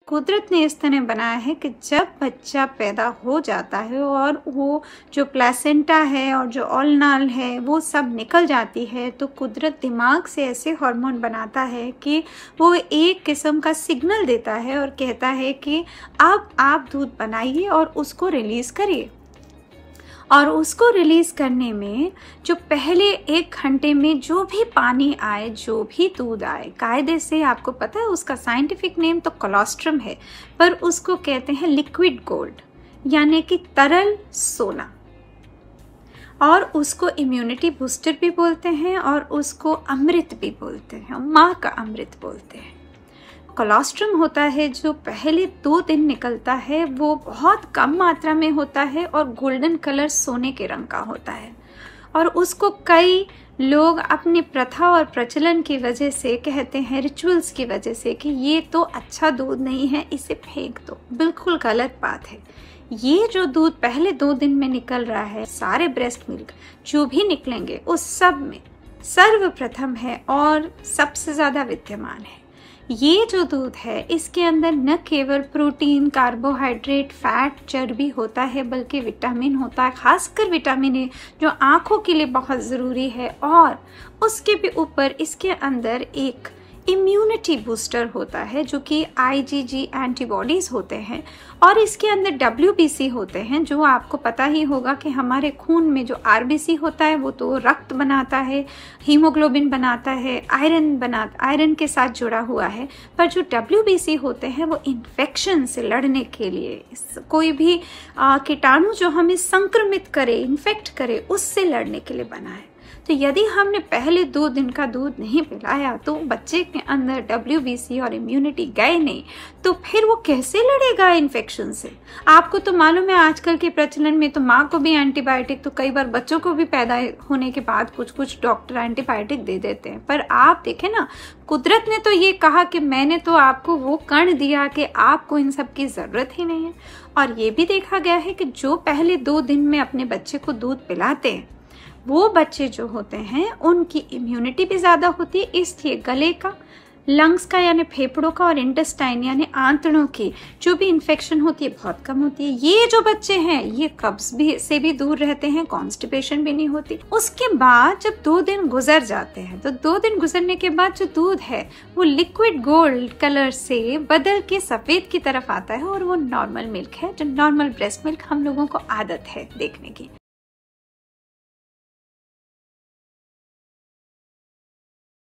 कुदरत ने इस तरह बनाया है कि जब बच्चा पैदा हो जाता है और वो जो प्लेसेंटा है और जो ओलनाल है वो सब निकल जाती है, तो कुदरत दिमाग से ऐसे हार्मोन बनाता है कि वो एक किस्म का सिग्नल देता है और कहता है कि अब आप दूध बनाइए और उसको रिलीज़ करिए। और उसको रिलीज़ करने में जो पहले 1 घंटे में जो भी पानी आए, जो भी दूध आए, कायदे से आपको पता है उसका साइंटिफिक नेम तो कोलोस्ट्रम है, पर उसको कहते हैं लिक्विड गोल्ड, यानी कि तरल सोना। और उसको इम्यूनिटी बूस्टर भी बोलते हैं और उसको अमृत भी बोलते हैं, माँ का अमृत बोलते हैं। कोलोस्ट्रम होता है जो पहले 2 दिन निकलता है, वो बहुत कम मात्रा में होता है और गोल्डन कलर सोने के रंग का होता है। और उसको कई लोग अपनी प्रथा और प्रचलन की वजह से कहते हैं, रिचुअल्स की वजह से, कि ये तो अच्छा दूध नहीं है, इसे फेंक दो। बिल्कुल गलत बात है। ये जो दूध पहले 2 दिन में निकल रहा है, सारे ब्रेस्ट मिल्क जो भी निकलेंगे उस सब में सर्वप्रथम है और सबसे ज़्यादा विद्यमान है। ये जो दूध है इसके अंदर न केवल प्रोटीन, कार्बोहाइड्रेट, फैट, चर्बी होता है, बल्कि विटामिन होता है, खासकर विटामिन ए जो आँखों के लिए बहुत ज़रूरी है। और उसके भी ऊपर इसके अंदर एक इम्यूनिटी बूस्टर होता है जो कि IgG एंटीबॉडीज़ होते हैं। और इसके अंदर WBC होते हैं, जो आपको पता ही होगा कि हमारे खून में जो RBC होता है वो तो रक्त बनाता है, हीमोग्लोबिन बनाता है, आयरन के साथ जुड़ा हुआ है। पर जो WBC होते हैं वो इन्फेक्शन से लड़ने के लिए, कोई भी कीटाणु जो हमें संक्रमित करे, इन्फेक्ट करे, उससे लड़ने के लिए बना है। तो यदि हमने पहले 2 दिन का दूध नहीं पिलाया तो बच्चे के अंदर WBC और इम्यूनिटी गए नहीं, तो फिर वो कैसे लड़ेगा इन्फेक्शन से। आपको तो मालूम है आजकल के प्रचलन में तो माँ को भी एंटीबायोटिक, तो कई बार बच्चों को भी पैदा होने के बाद कुछ डॉक्टर एंटीबायोटिक दे देते हैं। पर आप देखें ना, कुदरत ने तो ये कहा कि मैंने तो आपको वो कण दिया कि आपको इन सब की ज़रूरत ही नहीं है। और ये भी देखा गया है कि जो पहले 2 दिन में अपने बच्चे को दूध पिलाते हैं, वो बच्चे जो होते हैं उनकी इम्यूनिटी भी ज़्यादा होती है, इसलिए गले का, लंग्स का यानी फेफड़ों का, और इंटेस्टाइन यानी आंतड़ों की जो भी इन्फेक्शन होती है बहुत कम होती है। ये जो बच्चे हैं ये कब्ज भी से भी दूर रहते हैं, कॉन्स्टिपेशन भी नहीं होती। उसके बाद जब 2 दिन गुजर जाते हैं तो 2 दिन गुजरने के बाद जो दूध है वो लिक्विड गोल्ड कलर से बदल के सफ़ेद की तरफ आता है और वो नॉर्मल मिल्क है, जो नॉर्मल ब्रेस्ट मिल्क हम लोगों को आदत है देखने की।